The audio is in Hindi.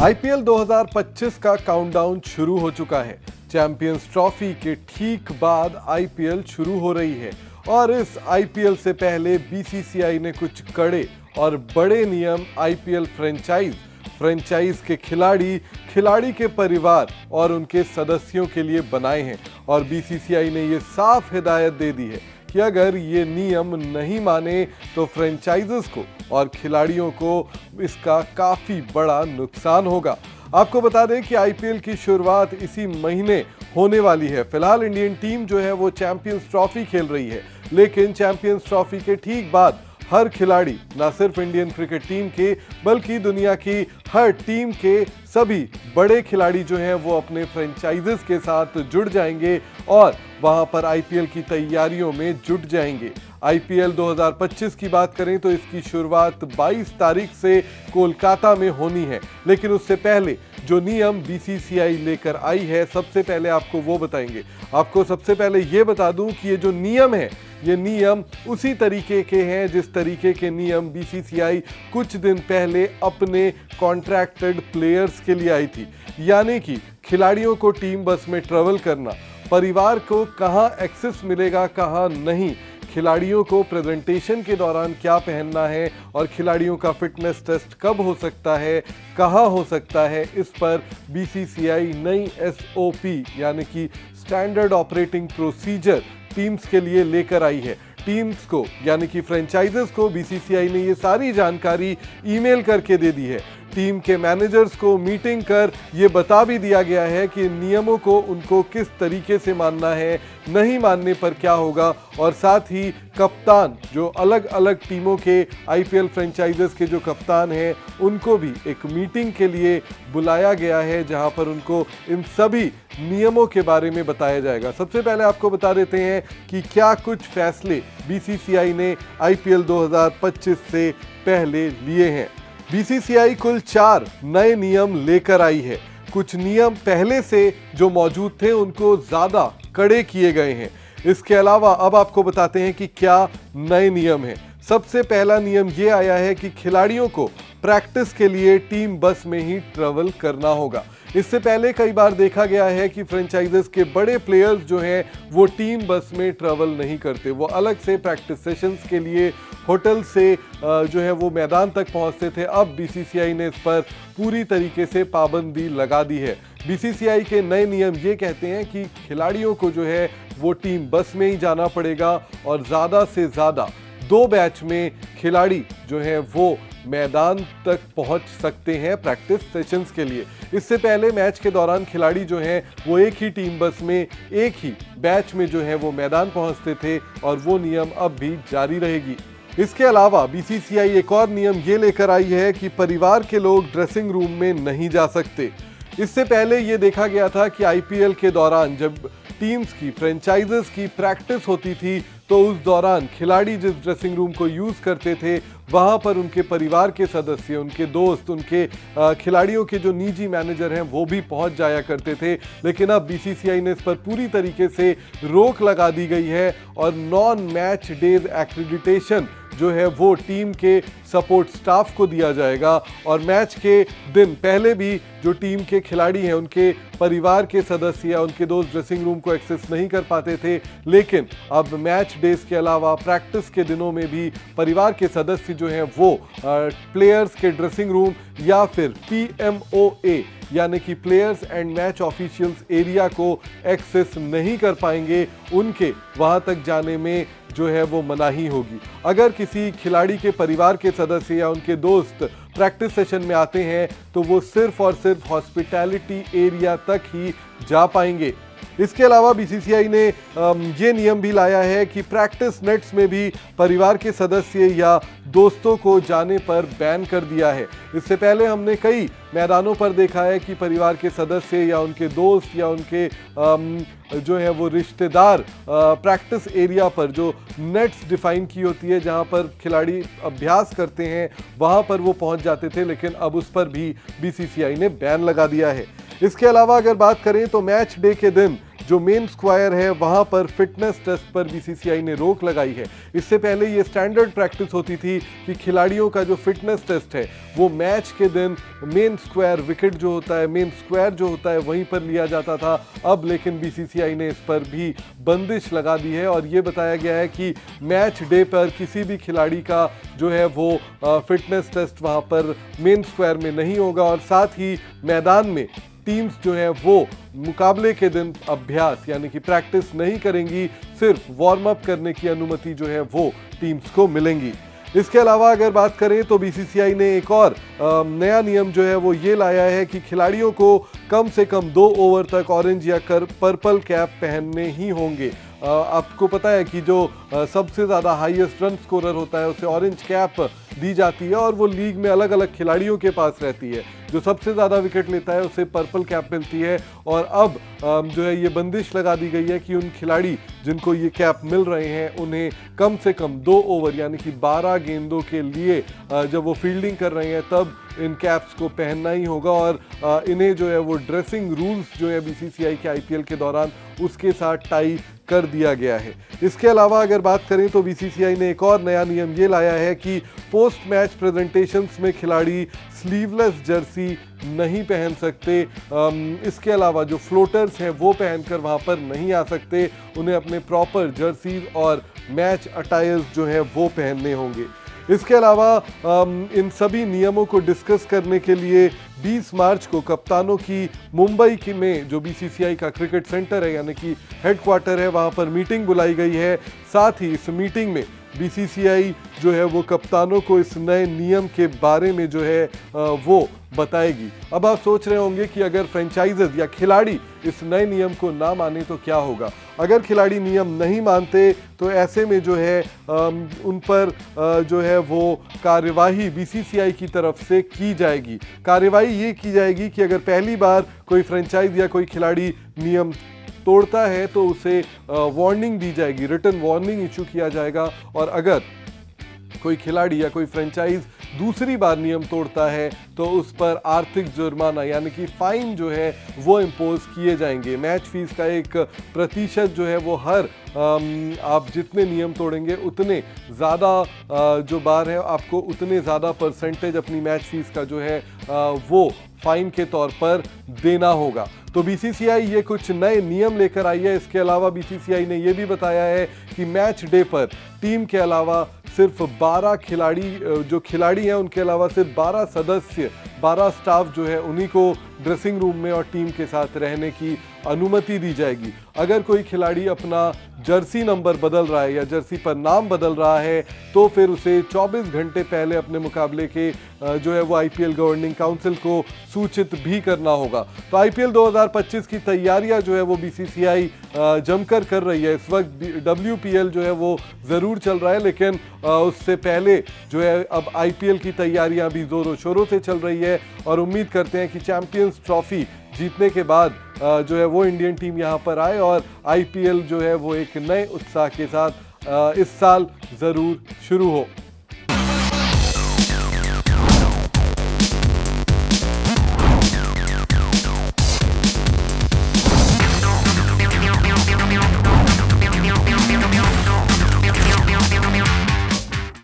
आईपीएल 2025 का काउंटडाउन शुरू हो चुका है। चैंपियंस ट्रॉफी के ठीक बाद आईपीएल शुरू हो रही है और इस आईपीएल से पहले बीसीसीआई ने कुछ कड़े और बड़े नियम आईपीएल फ्रेंचाइज के खिलाड़ी के परिवार और उनके सदस्यों के लिए बनाए हैं और बीसीसीआई ने ये साफ हिदायत दे दी है कि अगर ये नियम नहीं माने तो फ्रेंचाइजेस को और खिलाड़ियों को इसका काफी बड़ा नुकसान होगा। आपको बता दें कि आईपीएल की शुरुआत इसी महीने होने वाली है। फिलहाल इंडियन टीम जो है वो चैंपियंस ट्रॉफी खेल रही है, लेकिन चैंपियंस ट्रॉफी के ठीक बाद हर खिलाड़ी न सिर्फ इंडियन क्रिकेट टीम के बल्कि दुनिया की हर टीम के सभी बड़े खिलाड़ी जो हैं वो अपने फ्रेंचाइजेस के साथ जुड़ जाएंगे और वहां पर आईपीएल की तैयारियों में जुट जाएंगे। आईपीएल 2025 की बात करें तो इसकी शुरुआत 22 तारीख से कोलकाता में होनी है, लेकिन उससे पहले जो नियम बीसीसीआई लेकर आई है सबसे पहले आपको वो बताएंगे। आपको सबसे पहले ये बता दूं कि ये जो नियम है ये नियम उसी तरीके के हैं जिस तरीके के नियम बीसीसीआई कुछ दिन पहले अपने कॉन्ट्रैक्टेड प्लेयर्स के लिए आई थी, यानी कि खिलाड़ियों को टीम बस में ट्रेवल करना, परिवार को कहां एक्सेस मिलेगा कहां नहीं, खिलाड़ियों को प्रेजेंटेशन के दौरान क्या पहनना है और खिलाड़ियों का फिटनेस टेस्ट कब हो सकता है, कहां हो सकता है, इस पर बीसीसीआई नई एसओपी यानी कि स्टैंडर्ड ऑपरेटिंग प्रोसीजर टीम्स के लिए लेकर आई है। टीम्स को यानी कि फ्रेंचाइजेस को बीसीसीआई ने ये सारी जानकारी ईमेल करके दे दी है। टीम के मैनेजर्स को मीटिंग कर ये बता भी दिया गया है कि नियमों को उनको किस तरीके से मानना है, नहीं मानने पर क्या होगा, और साथ ही कप्तान जो अलग अलग टीमों के आईपीएल फ्रेंचाइजेस के जो कप्तान हैं उनको भी एक मीटिंग के लिए बुलाया गया है जहां पर उनको इन सभी नियमों के बारे में बताया जाएगा। सबसे पहले आपको बता देते हैं कि क्या कुछ फैसले बीसीसीआई ने आईपीएल 2025 से पहले लिए हैं। बीसीसीआई कुल 4 नए नियम लेकर आई है। कुछ नियम पहले से जो मौजूद थे उनको ज्यादा कड़े किए गए हैं। इसके अलावा अब आपको बताते हैं कि क्या नए नियम हैं। सबसे पहला नियम ये आया है कि खिलाड़ियों को प्रैक्टिस के लिए टीम बस में ही ट्रेवल करना होगा। इससे पहले कई बार देखा गया है कि फ्रेंचाइजेस के बड़े प्लेयर्स जो हैं वो टीम बस में ट्रेवल नहीं करते, वो अलग से प्रैक्टिस सेशंस के लिए होटल से जो है वो मैदान तक पहुंचते थे। अब बीसीसीआई ने इस पर पूरी तरीके से पाबंदी लगा दी है। बीसीसीआई के नए नियम ये कहते हैं कि खिलाड़ियों को जो है वो टीम बस में ही जाना पड़ेगा और ज़्यादा से ज़्यादा 2 बैच में खिलाड़ी जो हैं वो मैदान तक पहुंच सकते हैं प्रैक्टिस सेशंस के लिए। इससे पहले मैच के दौरान खिलाड़ी जो हैं वो एक ही टीम बस में एक ही बैच में जो है वो मैदान पहुंचते थे और वो नियम अब भी जारी रहेगी। इसके अलावा बीसीसीआई एक और नियम ये लेकर आई है कि परिवार के लोग ड्रेसिंग रूम में नहीं जा सकते। इससे पहले ये देखा गया था कि आईपीएल के दौरान जब टीम्स की फ्रेंचाइजेस की प्रैक्टिस होती थी तो उस दौरान खिलाड़ी जिस ड्रेसिंग रूम को यूज़ करते थे वहां पर उनके परिवार के सदस्य, उनके दोस्त, उनके खिलाड़ियों के जो निजी मैनेजर हैं वो भी पहुंच जाया करते थे। लेकिन अब बीसीसीआई ने इस पर पूरी तरीके से रोक लगा दी गई है और नॉन मैच डेज एक्रेडिटेशन जो है वो टीम के सपोर्ट स्टाफ को दिया जाएगा और मैच के दिन पहले भी जो टीम के खिलाड़ी हैं उनके परिवार के सदस्य या उनके दोस्त ड्रेसिंग रूम को एक्सेस नहीं कर पाते थे, लेकिन अब मैच डेज के अलावा प्रैक्टिस के दिनों में भी परिवार के सदस्य जो हैं वो प्लेयर्स के ड्रेसिंग रूम या फिर PMOA यानी कि players and match officials area को एक्सेस नहीं कर पाएंगे। उनके वहां तक जाने में जो है वो मनाही होगी। अगर किसी खिलाड़ी के परिवार के सदस्य या उनके दोस्त प्रैक्टिस सेशन में आते हैं तो वो सिर्फ और सिर्फ हॉस्पिटैलिटी एरिया तक ही जा पाएंगे। इसके अलावा बीसीसीआई ने ये नियम भी लाया है कि प्रैक्टिस नेट्स में भी परिवार के सदस्य या दोस्तों को जाने पर बैन कर दिया है। इससे पहले हमने कई मैदानों पर देखा है कि परिवार के सदस्य या उनके दोस्त या उनके जो है वो रिश्तेदार प्रैक्टिस एरिया पर जो नेट्स डिफाइन की होती है जहां पर खिलाड़ी अभ्यास करते हैं वहां पर वो पहुंच जाते थे, लेकिन अब उस पर भी बीसीसीआई ने बैन लगा दिया है। इसके अलावा अगर बात करें तो मैच डे के दिन जो मेन स्क्वायर है वहां पर फिटनेस टेस्ट पर बीसीसीआई ने रोक लगाई है। इससे पहले ये स्टैंडर्ड प्रैक्टिस होती थी कि खिलाड़ियों का जो फिटनेस टेस्ट है वो मैच के दिन मेन स्क्वायर विकेट जो होता है, मेन स्क्वायर जो होता है वहीं पर लिया जाता था। अब लेकिन बीसीसीआई ने इस पर भी बंदिश लगा दी है और ये बताया गया है कि मैच डे पर किसी भी खिलाड़ी का जो है वो फिटनेस टेस्ट वहां पर मेन स्क्वायर में नहीं होगा और साथ ही मैदान में टीम्स जो है वो मुकाबले के दिन अभ्यास यानी कि प्रैक्टिस नहीं करेंगी, सिर्फ वार्म अप करने की अनुमति जो है वो टीम्स को मिलेंगी। इसके अलावा अगर बात करें तो बीसीसीआई ने एक और नया नियम जो है वो ये लाया है कि खिलाड़ियों को कम से कम 2 ओवर तक ऑरेंज या पर्पल कैप पहनने ही होंगे। आपको पता है कि जो सबसे ज़्यादा हाईएस्ट रन स्कोरर होता है उसे ऑरेंज कैप दी जाती है और वो लीग में अलग अलग खिलाड़ियों के पास रहती है। जो सबसे ज़्यादा विकेट लेता है उसे पर्पल कैप मिलती है और अब जो है ये बंदिश लगा दी गई है कि उन खिलाड़ी जिनको ये कैप मिल रहे हैं उन्हें कम से कम 2 ओवर यानी कि 12 गेंदों के लिए जब वो फील्डिंग कर रहे हैं तब इन कैप्स को पहनना ही होगा और इन्हें जो है वो ड्रेसिंग रूल्स जो है बीसीसीआई के आईपीएल के दौरान उसके साथ टाई कर दिया गया है। इसके अलावा अगर बात करें तो बीसीसीआई ने एक और नया नियम ये लाया है कि पोस्ट मैच प्रेजेंटेशंस में खिलाड़ी स्लीवलेस जर्सी नहीं पहन सकते। इसके अलावा जो फ्लोटर्स हैं वो पहनकर वहां पर नहीं आ सकते, उन्हें अपने प्रॉपर जर्सीज और मैच अटायर्स जो है वो पहनने होंगे। इसके अलावा इन सभी नियमों को डिस्कस करने के लिए 20 मार्च को कप्तानों की मुंबई में जो बीसीसीआई का क्रिकेट सेंटर है यानी कि हेडक्वार्टर है वहां पर मीटिंग बुलाई गई है। साथ ही इस मीटिंग में बीसीसीआई जो है वो कप्तानों को इस नए नियम के बारे में जो है वो बताएगी। अब आप सोच रहे होंगे कि अगर फ्रेंचाइजर्स या खिलाड़ी इस नए नियम को ना माने तो क्या होगा। अगर खिलाड़ी नियम नहीं मानते तो ऐसे में जो है उन पर जो है वो कार्यवाही बीसीसीआई की तरफ से की जाएगी। कार्यवाही ये की जाएगी कि अगर पहली बार कोई फ्रेंचाइज या कोई खिलाड़ी नियम तोड़ता है तो उसे वार्निंग दी जाएगी, रिटन वार्निंग इशू किया जाएगा और अगर कोई खिलाड़ी या कोई फ्रेंचाइज दूसरी बार नियम तोड़ता है तो उस पर आर्थिक जुर्माना यानी कि फाइन जो है वो इम्पोज किए जाएंगे। मैच फीस का एक प्रतिशत जो है वो हर आप जितने नियम तोड़ेंगे उतने ज़्यादा जो बार है आपको उतने ज़्यादा परसेंटेज अपनी मैच फीस का जो है वो फाइन के तौर पर देना होगा। तो बीसीसीआई ये कुछ नए नियम लेकर आई है। इसके अलावा बीसीसीआई ने ये भी बताया है कि मैच डे पर टीम के अलावा सिर्फ 12 खिलाड़ी जो खिलाड़ी हैं उनके अलावा सिर्फ 12 सदस्य 12 स्टाफ जो है उन्हीं को ड्रेसिंग रूम में और टीम के साथ रहने की अनुमति दी जाएगी। अगर कोई खिलाड़ी अपना जर्सी नंबर बदल रहा है या जर्सी पर नाम बदल रहा है तो फिर उसे 24 घंटे पहले अपने मुकाबले के जो है वो आईपीएल गवर्निंग काउंसिल को सूचित भी करना होगा। तो आईपीएल 2025 की तैयारियां जो है वो बीसीसीआई जमकर कर रही है। इस वक्त डब्ल्यूपीएल जो है वो ज़रूर चल रहा है लेकिन उससे पहले जो है अब आईपीएल की तैयारियां भी जोरों शोरों से चल रही है और उम्मीद करते हैं कि चैंपियंस ट्रॉफी जीतने के बाद जो है वो इंडियन टीम यहाँ पर आए और आईपीएल जो है वो एक नए उत्साह के साथ इस साल ज़रूर शुरू हो।